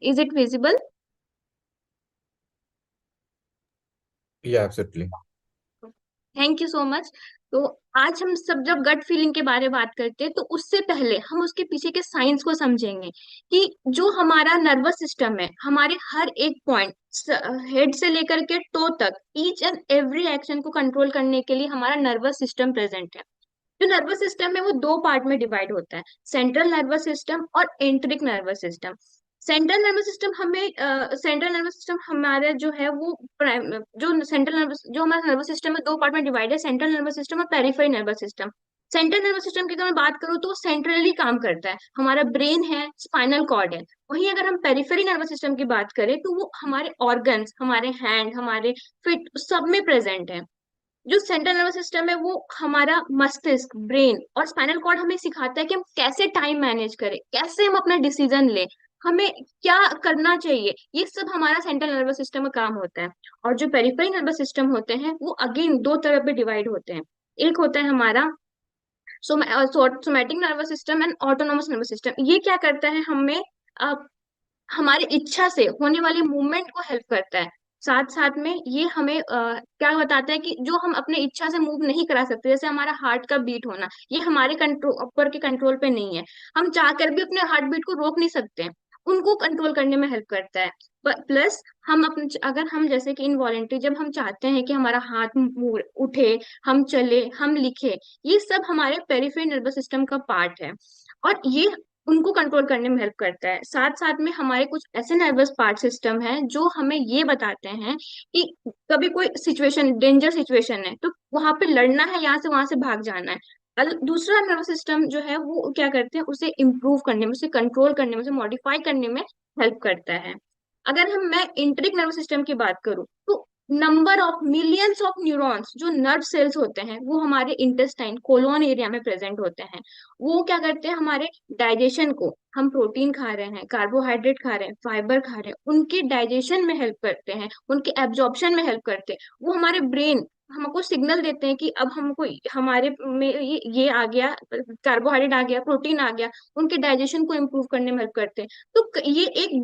Is it visible? या absolutely. Thank you so much. तो आज हम सब जब गट फीलिंग के बारे में बात करते हैं तो उससे पहले हम उसके पीछे के साइंस को समझेंगे कि जो हमारा नर्वस सिस्टम है, हमारे हर एक पॉइंट, हेड से लेकर के टो तक, ईच एंड एवरी एक्शन को कंट्रोल करने के लिए हमारा नर्वस सिस्टम प्रेजेंट है। जो नर्वस सिस्टम है वो दो पार्ट में डिवाइड होता है, सेंट्रल नर्वस सिस्टम और एंट्रिक nervous system. Central nervous system हमारे जो है वो जो हमारा नर्वस सिस्टम है दो पार्ट में डिवाइड है, सेंट्रल नर्वस सिस्टम और peripheral nervous system. Central nervous system की अगर मैं बात करूँ तो सेंट्रली काम करता है, हमारा ब्रेन है, स्पाइनल कॉर्ड है। वहीं अगर हम पेरिफेरल नर्वस सिस्टम की बात करें तो वो हमारे ऑर्गन्स, हमारे हैंड, हमारे फिट सब में प्रेजेंट है। जो सेंट्रल नर्वस सिस्टम है वो हमारा मस्तिष्क, ब्रेन और स्पाइनल कॉर्ड हमें सिखाता है कि हम कैसे टाइम मैनेज करें, कैसे हम अपना डिसीजन लें, हमें क्या करना चाहिए। ये सब हमारा सेंट्रल नर्वस सिस्टम में काम होता है। और जो पेरिफेरल नर्वस सिस्टम होते हैं वो अगेन दो तरह पे डिवाइड होते हैं। एक होता है हमारा somatic nervous system and autonomous nervous system. ये क्या करता है, हमें अ, हमारी इच्छा से होने वाली मूवमेंट को हेल्प करता है। साथ साथ में ये हमें क्या बताता है कि जो हम अपने इच्छा से मूव नहीं करा सकते, जैसे हमारा हार्ट का बीट होना, ये हमारे कंट्रोल ऊपर के कंट्रोल पे नहीं है। हम चाहकर भी अपने हार्ट बीट को रोक नहीं सकते हैं, उनको कंट्रोल करने में हेल्प करता है। प्लस हम अपने, अगर हम जैसे कि इनवॉलेंटरी, जब हम चाहते हैं कि हमारा हाथ उठे, हम चले, हम लिखे, ये सब हमारे पेरिफेरल नर्वस सिस्टम का पार्ट है। और ये उनको कंट्रोल करने में हेल्प करता है। साथ साथ में हमारे कुछ ऐसे नर्वस पार्ट सिस्टम है जो हमें ये बताते हैं कि कभी कोई सिचुएशन, डेंजर सिचुएशन है तो वहां पे लड़ना है, यहाँ से वहां से भाग जाना है। दूसरा नर्वस सिस्टम जो है वो क्या करते हैं, उसे इम्प्रूव करने में, उसे कंट्रोल करने में, उसे मॉडिफाई करने में हेल्प करता है। अगर मैं इंट्रिक नर्वस सिस्टम की बात करूँ तो number of millions of neurons, जो नर्व सेल्स होते हैं, वो हमारे इंटेस्टाइन, कोलोन एरिया में प्रेजेंट होते हैं। वो क्या करते हैं, हमारे डाइजेशन को, हम प्रोटीन खा रहे हैं, कार्बोहाइड्रेट खा रहे हैं, फाइबर खा रहे हैं, उनके डाइजेशन में हेल्प करते हैं, उनके एब्जॉर्प्शन में हेल्प करते हैं। वो हमारे ब्रेन हमको सिग्नल देते हैं कि अब हमको हमारे में ये आ गया, कार्बोहाइड्रेट आ गया, प्रोटीन आ गया, उनके डाइजेशन को इम्प्रूव करने में हेल्प करते हैं। तो ये एक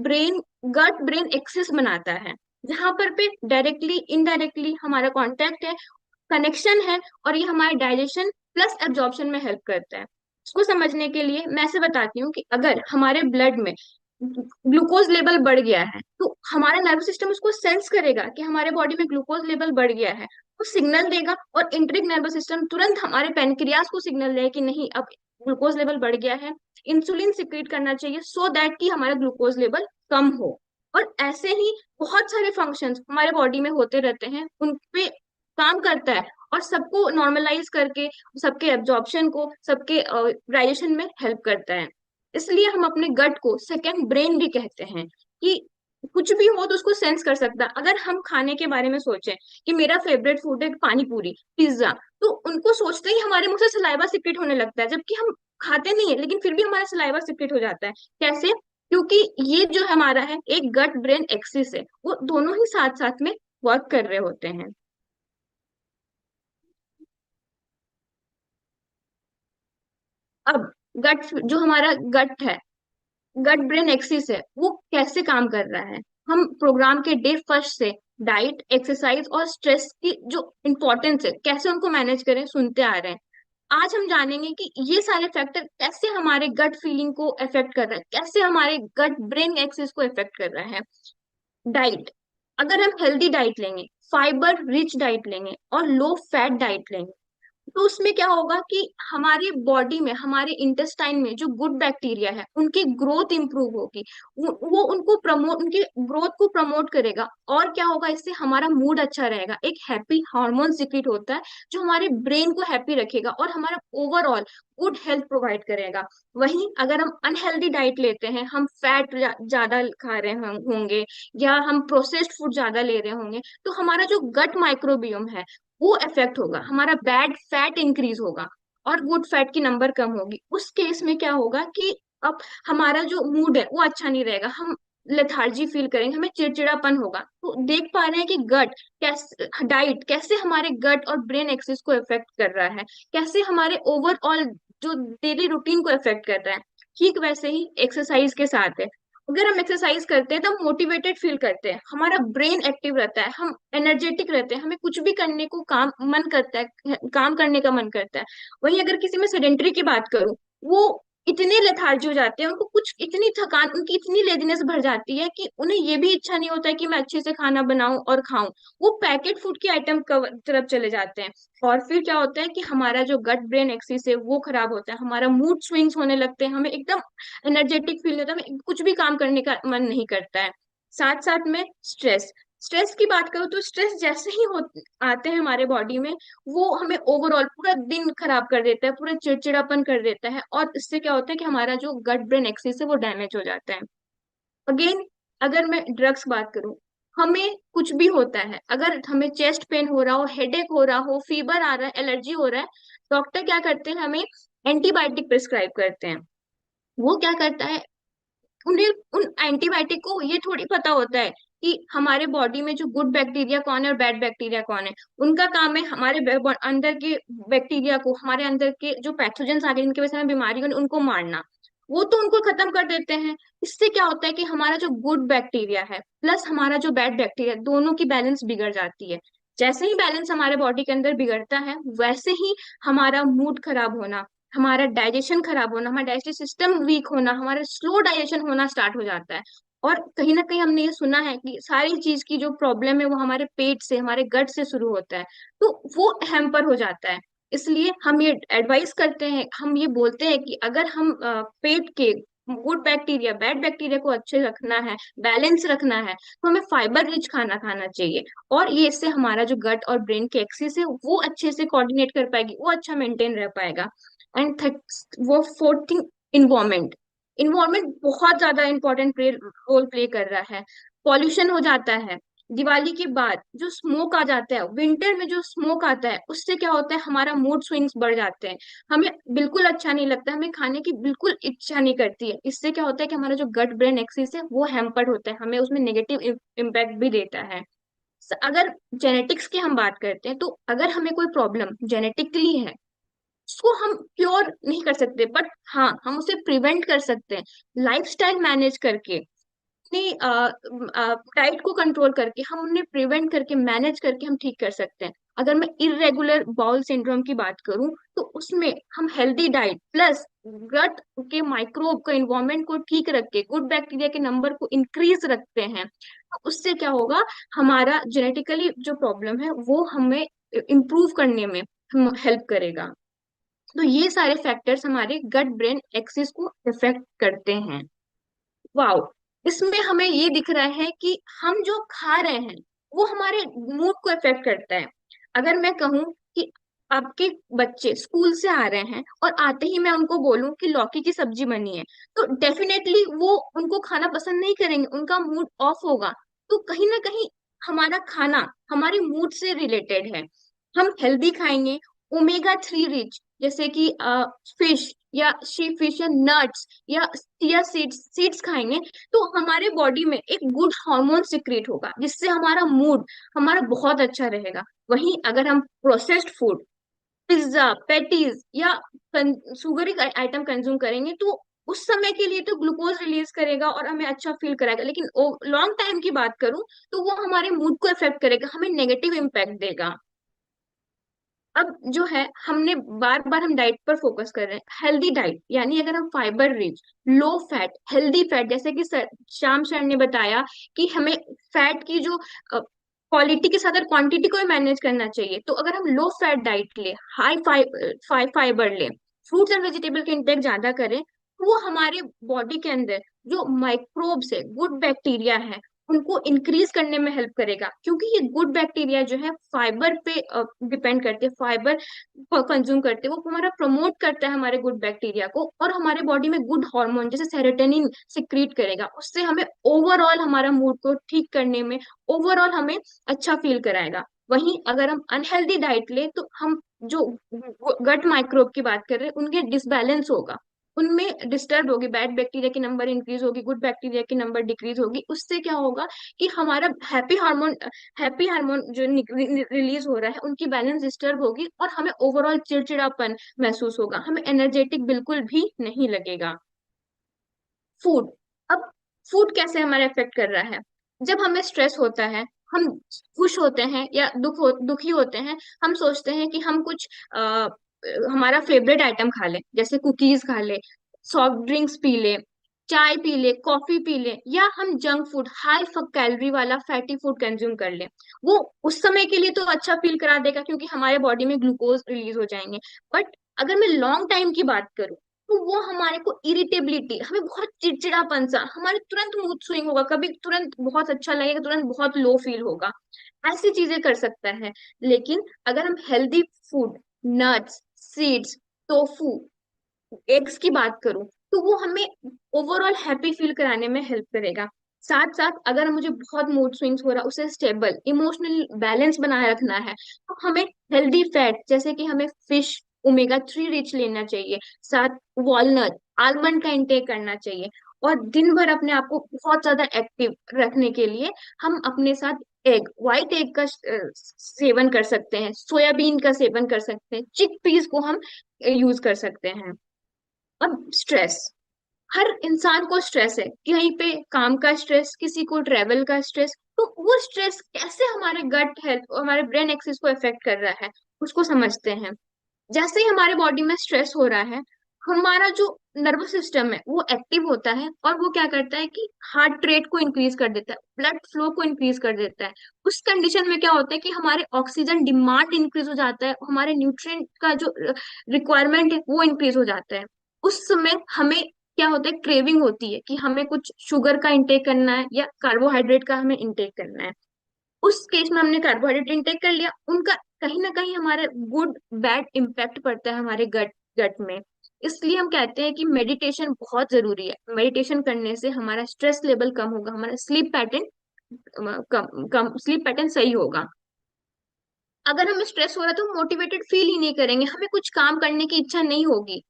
गट ब्रेन एक्सिस बनाता है, जहां पर पे डायरेक्टली इनडायरेक्टली हमारा कांटेक्ट है, कनेक्शन है, और ये हमारे डाइजेशन प्लस एब्जॉर्प्शन में हेल्प करता है। इसको समझने के लिए मैं ऐसे बताती हूँ कि अगर हमारे ब्लड में ग्लूकोज लेवल बढ़ गया है तो हमारा नर्वस सिस्टम उसको सेंस करेगा कि हमारे बॉडी में ग्लूकोज लेवल बढ़ गया है, वो सिग्नल देगा, और इंट्रिक नर्वस सिस्टम तुरंत हमारे पेनक्रियास को सिग्नल देगा कि नहीं, अब ग्लूकोज लेवल बढ़ गया है, इंसुलिन सिक्रीट करना चाहिए सो दैट कि हमारा ग्लूकोज लेवल कम हो। और ऐसे ही बहुत सारे फंक्शंस हमारे बॉडी में होते रहते हैं, उन पे काम करता है, और सबको नॉर्मलाइज करके, सबके एब्जॉर्प्शन को, सबके डाइजेशन में हेल्प करता है। इसलिए हम अपने गट को सेकंड ब्रेन भी कहते हैं, कि कुछ भी हो तो उसको सेंस कर सकता है। अगर हम खाने के बारे में सोचें कि मेरा फेवरेट फूड है पानी पूरी, पिज्जा, तो उनको सोचते ही हमारे मुंह से सलाइवा सिक्रेट होने लगता है, जबकि हम खाते नहीं है लेकिन फिर भी हमारा सलाइवा सिक्रेट हो जाता है। कैसे? क्योंकि ये जो हमारा है एक गट ब्रेन एक्सिस है, वो दोनों ही साथ साथ में वर्क कर रहे होते हैं। अब गट, जो हमारा गट है, गट ब्रेन एक्सिस है, वो कैसे काम कर रहा है, हम प्रोग्राम के डे फर्स्ट से डाइट, एक्सरसाइज और स्ट्रेस की जो इंपॉर्टेंस है, कैसे उनको मैनेज करें, सुनते आ रहे हैं। आज हम जानेंगे कि ये सारे फैक्टर कैसे हमारे गट फीलिंग को अफेक्ट कर रहा है, कैसे हमारे गट ब्रेन एक्सिस को अफेक्ट कर रहा है। डाइट, अगर हम हेल्दी डाइट लेंगे, फाइबर रिच डाइट लेंगे और लो फैट डाइट लेंगे, तो उसमें क्या होगा कि हमारी बॉडी में, हमारे इंटेस्टाइन में जो गुड बैक्टीरिया है उनकी ग्रोथ इंप्रूव होगी। वो उनको प्रमोट, उनके ग्रोथ को प्रमोट करेगा। और क्या होगा, इससे हमारा मूड अच्छा रहेगा, एक हैप्पी हार्मोन सिक्रीट होता है जो हमारे ब्रेन को हैप्पी रखेगा और हमारा ओवरऑल गुड हेल्थ प्रोवाइड करेगा। वहीं अगर हम अनहेल्दी डाइट लेते हैं, हम फैट ज्यादा खा रहे होंगे, या हम प्रोसेस्ड फूड ज्यादा ले रहे होंगे, तो हमारा जो गट माइक्रोबियम है वो इफेक्ट होगा, हमारा बैड फैट इंक्रीज होगा और गुड फैट की नंबर कम होगी। उस केस में क्या होगा कि अब हमारा जो मूड है वो अच्छा नहीं रहेगा, हम लेथार्जी फील करेंगे, हमें चिड़चिड़ापन होगा। तो देख पा रहे हैं कि गट कैसे, डाइट कैसे हमारे गट और ब्रेन एक्सिस को इफेक्ट कर रहा है, कैसे हमारे ओवरऑल जो डेली रूटीन को इफेक्ट कर रहा है। ठीक वैसे ही एक्सरसाइज के साथ है। अगर हम एक्सरसाइज करते हैं तो हम मोटिवेटेड फील करते हैं, हमारा ब्रेन एक्टिव रहता है, हम एनर्जेटिक रहते हैं, हमें कुछ भी करने को काम मन करता है, काम करने का मन करता है। वहीं अगर किसी में सेडेंटरी की बात करूं, वो इतने लेथार्जी हो जाते हैं, उनको कुछ इतनी थकान, उनकी इतनी लेजीनेस भर जाती है कि उन्हें ये भी इच्छा नहीं होता है कि मैं अच्छे से खाना बनाऊं और खाऊं। वो पैकेट फूड की आइटम तरफ चले जाते हैं। और फिर क्या होता है कि हमारा जो गट ब्रेन एक्सिस है वो खराब होता है, हमारा मूड स्विंग्स होने लगते हैं, हमें एकदम एनर्जेटिक फील होता है, हमें कुछ भी काम करने का मन नहीं करता है। साथ साथ में स्ट्रेस, स्ट्रेस की बात करूँ तो स्ट्रेस जैसे ही आते हैं हमारे बॉडी में, वो हमें ओवरऑल पूरा दिन खराब कर देता है, पूरा चिड़चिड़ापन कर देता है, और इससे क्या होता है कि हमारा जो गट ब्रेन एक्सिस है वो डैमेज हो जाता है। अगेन, अगर मैं ड्रग्स बात करूं, हमें कुछ भी होता है, अगर हमें चेस्ट पेन हो रहा हो, हेडेक हो रहा हो, फीवर आ रहा है, एलर्जी हो रहा है, डॉक्टर क्या करते हैं, हमें एंटीबायोटिक प्रिस्क्राइब करते हैं। वो क्या करता है, उन्हें उन एंटीबायोटिक को ये थोड़ी पता होता है कि हमारे बॉडी में जो गुड बैक्टीरिया कौन है और बैड बैक्टीरिया कौन है। उनका काम है हमारे अंदर के बैक्टीरिया को, हमारे अंदर के जो पैथोजेंस आ गए जिनकी वजह से हमें बीमारी हो, उनको मारना। वो तो उनको खत्म कर देते हैं। इससे क्या होता है कि हमारा जो गुड बैक्टीरिया है प्लस हमारा जो बैड बैक्टीरिया, दोनों की बैलेंस बिगड़ जाती है। जैसे ही बैलेंस हमारे बॉडी के अंदर बिगड़ता है, वैसे ही हमारा मूड खराब होना, हमारा डाइजेशन खराब होना, हमारा डाइजेस्टिव सिस्टम वीक होना, हमारा स्लो डाइजेशन होना स्टार्ट हो जाता है। और कहीं ना कहीं हमने ये सुना है कि सारी चीज की जो प्रॉब्लम है वो हमारे पेट से, हमारे गट से शुरू होता है। तो वो हैम्पर हो जाता है। इसलिए हम ये एडवाइस करते हैं, हम ये बोलते हैं कि अगर हम पेट के गुड बैक्टीरिया बैड बैक्टीरिया को अच्छे रखना है, बैलेंस रखना है, तो हमें फाइबर रिच खाना खाना चाहिए। और ये इससे हमारा जो गट और ब्रेन के एक्सिस है वो अच्छे से कोऑर्डिनेट कर पाएगी, वो अच्छा मेंटेन रह पाएगा। एंड वो फोर्थ थिंग, इन्वायरमेंट। इन्वायरमेंट बहुत ज्यादा इंपॉर्टेंट रोल प्ले कर रहा है। पॉल्यूशन हो जाता है, दिवाली के बाद जो स्मोक आ जाता है, विंटर में जो स्मोक आता है, उससे क्या होता है, हमारा मूड स्विंग्स बढ़ जाते हैं, हमें बिल्कुल अच्छा नहीं लगता, हमें खाने की बिल्कुल इच्छा नहीं करती है। इससे क्या होता है कि हमारा जो गट ब्रेन एक्सिस है वो हैम्पर्ड होता है, हमें उसमें नेगेटिव इम्पैक्ट भी देता है। अगर जेनेटिक्स की हम बात करते हैं, तो अगर हमें कोई प्रॉब्लम जेनेटिकली है, उसको हम क्योर नहीं कर सकते, बट हाँ हम उसे प्रिवेंट कर सकते हैं लाइफस्टाइल मैनेज करके, अपनी डाइट को कंट्रोल करके, हम उन्हें प्रिवेंट करके, मैनेज करके हम ठीक कर सकते हैं। अगर मैं इरेगुलर बाउल सिंड्रोम की बात करूं, तो उसमें हम हेल्दी डाइट प्लस गट के माइक्रोब का इन्वायरमेंट को ठीक रख के गुड बैक्टीरिया के नंबर को इंक्रीज रखते हैं, तो उससे क्या होगा, हमारा जेनेटिकली जो प्रॉब्लम है वो हमें इम्प्रूव करने में हेल्प करेगा। तो ये सारे फैक्टर्स हमारे गट ब्रेन एक्सिस को इफेक्ट करते हैं। वाओ, इसमें हमें ये दिख रहा है कि हम जो खा रहे हैं वो हमारे मूड को इफेक्ट करता है। अगर मैं कहूँ कि आपके बच्चे स्कूल से आ रहे हैं और आते ही मैं उनको बोलूं कि लौकी की सब्जी बनी है, तो डेफिनेटली वो उनको खाना पसंद नहीं करेंगे, उनका मूड ऑफ होगा। तो कहीं ना कहीं हमारा खाना हमारे मूड से रिलेटेड है। हम हेल्दी खाएंगे, ओमेगा 3 रिच, जैसे कि फिश या शी फिश या नट्स या चिया सीड्स खाएंगे, तो हमारे बॉडी में एक गुड हार्मोन सिक्रिएट होगा, जिससे हमारा मूड हमारा बहुत अच्छा रहेगा। वहीं अगर हम प्रोसेस्ड फूड, पिज्जा, पैटीज या सुगरी आइटम कंज्यूम करेंगे, तो उस समय के लिए तो ग्लूकोज रिलीज करेगा और हमें अच्छा फील कराएगा, लेकिन लॉन्ग टाइम की बात करूं तो वो हमारे मूड को इफेक्ट करेगा, हमें नेगेटिव इम्पैक्ट देगा। अब जो है, हमने बार बार हम डाइट पर फोकस कर रहे हैं, हेल्दी डाइट यानी अगर हम fibre rich, low fat, healthy fat, जैसे कि श्याम सर ने बताया कि हमें फैट की जो क्वालिटी के साथ अगर क्वांटिटी को भी मैनेज करना चाहिए, तो अगर हम लो फैट डाइट ले, हाई फाइबर ले, फ्रूट्स एंड वेजिटेबल के इंटेक ज्यादा करें, तो वो हमारे बॉडी के अंदर जो माइक्रोब्स है, गुड बैक्टीरिया है, उनको इंक्रीज करने में हेल्प करेगा। क्योंकि ये गुड बैक्टीरिया जो है फाइबर पे डिपेंड करते हैं, फाइबर कंज्यूम करते हैं, वो हमारा प्रमोट करता है हमारे गुड बैक्टीरिया को, और हमारे बॉडी में गुड हार्मोन जैसे सेरोटोनिन सिक्रीट करेगा, उससे हमें ओवरऑल हमारा मूड को ठीक करने में, ओवरऑल हमें अच्छा फील कराएगा। वहीं अगर हम अनहेल्दी डाइट ले, तो हम जो गट माइक्रोब की बात कर रहे हैं उनके डिसबैलेंस होगा, उनमें डिस्टर्ब होगी, बैड बैक्टीरिया की नंबर इंक्रीज होगी, गुड बैक्टीरिया की नंबर डिक्रीज होगी। उससे क्या होगा कि हमारा हैप्पी हार्मोन जो रिलीज हो रहा है उनकी बैलेंस डिस्टर्ब होगी, और हमें ओवरऑल चिड़चिड़ापन महसूस होगा, हमें एनर्जेटिक बिल्कुल भी नहीं लगेगा। फूड, अब फूड कैसे हमारे अफेक्ट कर रहा है। जब हमें स्ट्रेस होता है, हम खुश होते हैं या दुखी होते हैं, हम सोचते हैं कि हम कुछ हमारा फेवरेट आइटम खा लें, जैसे कुकीज खा ले, सॉफ्ट ड्रिंक्स पी ले, चाय पी ले, कॉफी पी ले, या हम जंक फूड, हाई कैलोरी वाला फैटी फूड कंज्यूम कर ले। वो उस समय के लिए तो अच्छा फील करा देगा क्योंकि हमारे बॉडी में ग्लूकोज रिलीज हो जाएंगे। बट अगर मैं लॉन्ग टाइम की बात करूं, तो वो हमारे को इरिटेबिलिटी, हमें बहुत चिड़चिड़ापन सा, हमारे तुरंत मूड स्विंग होगा, कभी तुरंत बहुत अच्छा लगेगा, तुरंत बहुत लो फील होगा, ऐसी चीजें कर सकता है। लेकिन अगर हम healthy food, nuts, seeds, tofu, eggs की बात करूं, तो वो हमें ओवरऑल हैप्पी फील कराने में हेल्प करेगा। साथ साथ अगर मुझे बहुत मूड स्विंग्स हो रहा, उसे स्टेबल इमोशनल बैलेंस बनाए रखना है, तो हमें हेल्दी फैट, जैसे कि हमें फिश, ओमेगा 3 रिच लेना चाहिए, साथ वॉलनट, आलमंड का इंटेक करना चाहिए। और दिन भर अपने आप को बहुत ज्यादा एक्टिव रखने के लिए हम अपने साथ एग, व्हाइट एग का सेवन कर सकते हैं, सोयाबीन का सेवन कर सकते हैं, चिक पीस को हम यूज कर सकते हैं। अब स्ट्रेस, हर इंसान को स्ट्रेस है, कहीं पे काम का स्ट्रेस, किसी को ट्रेवल का स्ट्रेस। तो वो स्ट्रेस कैसे हमारे गट हेल्थ और हमारे ब्रेन एक्सिस को इफेक्ट कर रहा है, उसको समझते हैं। जैसे ही हमारे बॉडी में स्ट्रेस हो रहा है, हमारा जो नर्वस सिस्टम है वो एक्टिव होता है, और वो क्या करता है कि हार्ट रेट को इंक्रीज कर देता है, ब्लड फ्लो को इंक्रीज कर देता है। उस कंडीशन में क्या होता है कि हमारे ऑक्सीजन डिमांड इंक्रीज हो जाता है, हमारे न्यूट्रिएंट का जो रिक्वायरमेंट है वो इंक्रीज हो जाता है। उस समय हमें क्या होता है, क्रेविंग होती है कि हमें कुछ शुगर का इंटेक करना है या कार्बोहाइड्रेट का हमें इंटेक करना है। उस केस में हमने कार्बोहाइड्रेट इंटेक कर लिया, उनका कहीं ना कहीं हमारे गुड बैड इम्पैक्ट पड़ता है हमारे गट गट में। इसलिए हम कहते हैं कि मेडिटेशन बहुत जरूरी है। मेडिटेशन करने से हमारा स्ट्रेस लेवल कम होगा, हमारा स्लीप पैटर्न कम कम स्लीप पैटर्न सही होगा। अगर हमें स्ट्रेस हो रहा है तो मोटिवेटेड फील ही नहीं करेंगे, हमें कुछ काम करने की इच्छा नहीं होगी।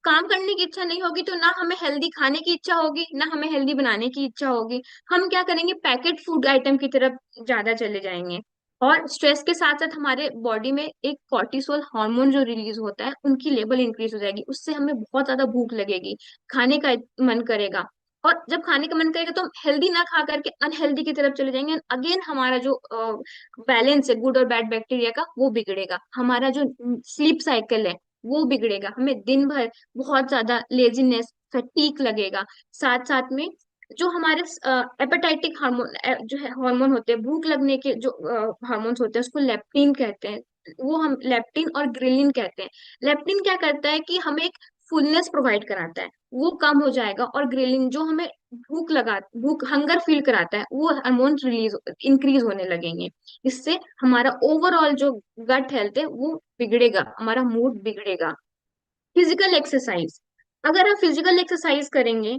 काम करने की इच्छा नहीं होगी तो ना हमें हेल्दी खाने की इच्छा होगी, ना हमें हेल्दी बनाने की इच्छा होगी। हम क्या करेंगे, पैकेट फूड आइटम की तरफ ज्यादा चले जाएंगे। और स्ट्रेस के साथ साथ हमारे बॉडी में एक कॉर्टिसोल हार्मोन जो रिलीज होता है, उनकी लेवल इंक्रीज हो जाएगी, उससे हमें बहुत ज्यादा भूख लगेगी, खाने का मन करेगा। और जब खाने का मन करेगा तो हम हेल्दी ना खा करके अनहेल्दी की तरफ चले जाएंगे। अगेन हमारा जो बैलेंस है गुड और बैड बैक्टीरिया का, वो बिगड़ेगा, हमारा जो स्लीप साइकिल है वो बिगड़ेगा, हमें दिन भर बहुत ज्यादा लेजीनेस, फटीक लगेगा। साथ साथ में जो हमारे एपेटाइटिक हार्मोन जो है हार्मोन होते हैं, भूख लगने के जो हार्मोन्स होते हैं, उसको लेप्टिन कहते हैं। वो हम लेप्टिन और ग्रिलिन कहते हैं। लेप्टिन क्या करता है कि हमें एक फुलनेस प्रोवाइड कराता है, वो कम हो जाएगा। और ग्रिलिन जो हमें भूख हंगर फील कराता है, वो हार्मोन रिलीज इंक्रीज होने लगेंगे। इससे हमारा ओवरऑल जो गट हेल्थ है वो बिगड़ेगा, हमारा मूड बिगड़ेगा। फिजिकल एक्सरसाइज, अगर हम फिजिकल एक्सरसाइज करेंगे,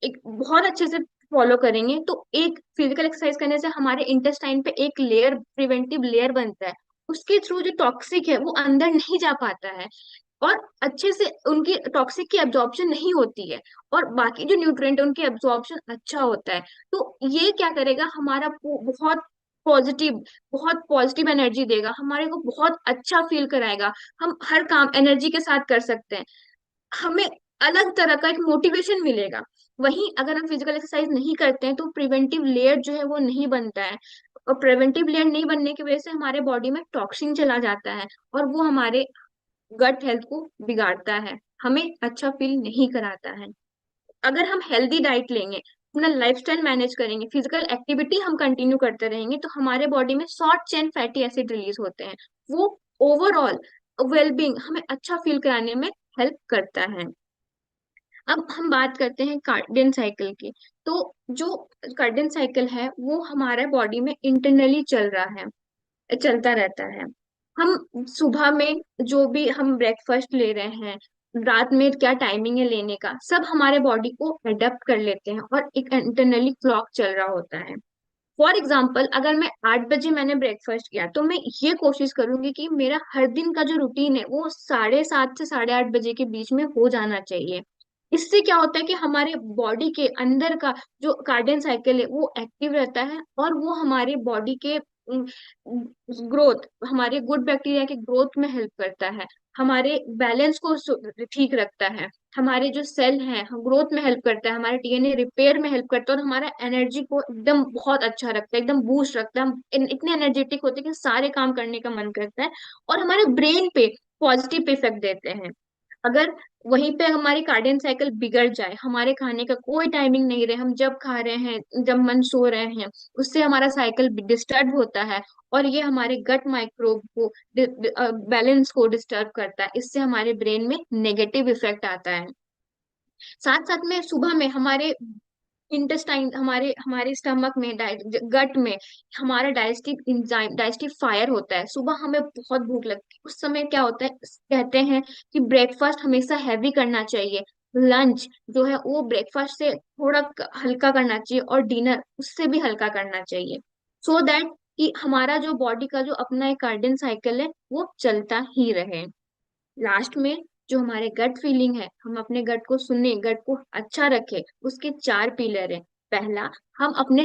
एक बहुत अच्छे से फॉलो करेंगे, तो एक फिजिकल एक्सरसाइज करने से हमारे इंटेस्टाइन पे एक लेयर, प्रिवेंटिव लेयर बनता है। उसके थ्रू जो टॉक्सिक है वो अंदर नहीं जा पाता है, और अच्छे से उनकी टॉक्सिक की एब्जॉर्प्शन नहीं होती है, और बाकी जो न्यूट्रिएंट है उनकी एब्जॉर्प्शन अच्छा होता है। तो ये क्या करेगा, हमारा बहुत पॉजिटिव बहुत पॉजिटिव एनर्जी देगा, हमारे को बहुत अच्छा फील कराएगा। हम हर काम एनर्जी के साथ कर सकते हैं, हमें अलग तरह का एक मोटिवेशन मिलेगा। वहीं अगर हम फिजिकल एक्सरसाइज नहीं करते हैं तो प्रिवेंटिव लेयर जो है वो नहीं बनता है, और प्रिवेंटिव लेयर नहीं बनने की वजह से हमारे बॉडी में टॉक्सिन चला जाता है, और वो हमारे गट हेल्थ को बिगाड़ता है, हमें अच्छा फील नहीं कराता है। अगर हम हेल्दी डाइट लेंगे, अपना लाइफस्टाइल मैनेज करेंगे, फिजिकल एक्टिविटी हम कंटिन्यू करते रहेंगे, तो हमारे बॉडी में short chain fatty acid release होते हैं। वो ओवरऑल वेलबींग हमें अच्छा फील कराने में हेल्प करता है। अब हम बात करते हैं कार्डियन साइकिल की। तो जो कार्डियन साइकिल है वो हमारे बॉडी में इंटरनली चल रहा है, चलता रहता है। हम सुबह में जो भी हम ब्रेकफास्ट ले रहे हैं, रात में क्या टाइमिंग है लेने का, सब हमारे बॉडी को अडेप्ट कर लेते हैं, और एक इंटरनली क्लॉक चल रहा होता है। फॉर एग्जाम्पल, अगर मैं 8 बजे मैंने ब्रेकफास्ट किया, तो मैं ये कोशिश करूंगी कि मेरा हर दिन का जो रूटीन है वो 7:30 से 8:30 बजे के बीच में हो जाना चाहिए। इससे क्या होता है कि हमारे बॉडी के अंदर का जो कार्डियन साइकिल है वो एक्टिव रहता है, और वो हमारे बॉडी के ग्रोथ, हमारे गुड बैक्टीरिया के ग्रोथ में हेल्प करता है। हमारे बैलेंस को ठीक रखता है, हमारे जो सेल हैं हम ग्रोथ में हेल्प करता है, हमारे डीएनए रिपेयर में हेल्प करता है, और हमारा एनर्जी को एकदम बहुत अच्छा रखता है, एकदम बूस्ट रखता है। हम इतने एनर्जेटिक होते हैं कि सारे काम करने का मन करता है, और हमारे ब्रेन पे पॉजिटिव इफेक्ट देते हैं। अगर वहीं पे हमारी कार्डियन साइकिल बिगड़ जाए, हमारे खाने का कोई टाइमिंग नहीं रहे, हम जब खा रहे हैं जब मन सो रहे हैं, उससे हमारा साइकिल डिस्टर्ब होता है, और ये हमारे गट माइक्रोब को बैलेंस को डिस्टर्ब करता है, इससे हमारे ब्रेन में नेगेटिव इफेक्ट आता है। साथ साथ में सुबह में हमारे इंटेस्टाइन, हमारे हमारे स्टमक में, गट में हमारा डाइजेस्टिव इंजाइम, डाइजेस्टिव फायर होता है। सुबह हमें बहुत भूख लगती है, उस समय क्या होता है, कहते हैं कि ब्रेकफास्ट हमेशा हैवी करना चाहिए, लंच जो है वो ब्रेकफास्ट से थोड़ा हल्का करना चाहिए, और डिनर उससे भी हल्का करना चाहिए, सो दैट कि हमारा जो बॉडी का जो अपना एक कार्डियन साइकिल है वो चलता ही रहे। लास्ट में जो हमारे गट फीलिंग है, हम अपने गट को सुने, गट को अच्छा रखे, उसके चार पिलर है। पहला, हम अपने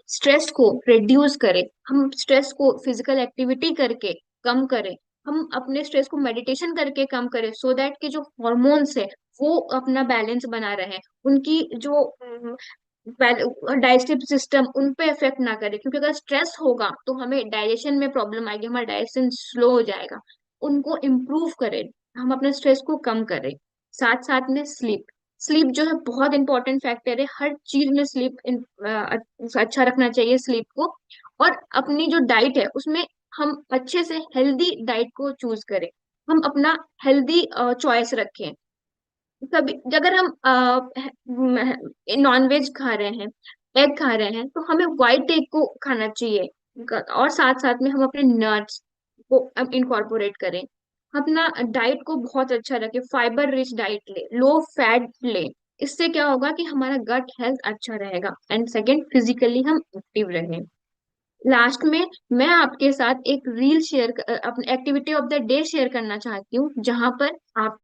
स्ट्रेस को रिड्यूस करें, हम स्ट्रेस को फिजिकल एक्टिविटी करके कम करें, हम अपने स्ट्रेस को मेडिटेशन करके कम करें, सो दैट कि जो हॉर्मोन्स है वो अपना बैलेंस बना रहे, उनकी जो डाइजेस्टिव सिस्टम उन पे इफेक्ट ना करे, क्योंकि अगर स्ट्रेस होगा तो हमें डाइजेशन में प्रॉब्लम आएगी, हमारा डाइजेशन स्लो हो जाएगा। उनको इम्प्रूव करें, हम अपने स्ट्रेस को कम करें। साथ साथ में स्लीप, स्लीप जो है बहुत इंपॉर्टेंट फैक्टर है, हर चीज में स्लीप अच्छा रखना चाहिए स्लीप को। और अपनी जो डाइट है उसमें हम अच्छे से हेल्दी डाइट को चूज करें, हम अपना हेल्दी चॉइस रखें। कभी अगर हम नॉन वेज खा रहे हैं, एग खा रहे हैं, तो हमें व्हाइट एग को खाना चाहिए, और साथ साथ में हम अपने नट्स को इनकॉर्पोरेट करें। अपना डाइट को बहुत अच्छा रखें, फाइबर रिच डाइट ले, लो फैट ले। इससे क्या होगा कि हमारा गट हेल्थ अच्छा रहेगा, एंड सेकेंड फिजिकली हम एक्टिव रहें। लास्ट में मैं आपके साथ एक रील शेयर, अपनी activity of the day share करना चाहती हूँ, जहां पर आप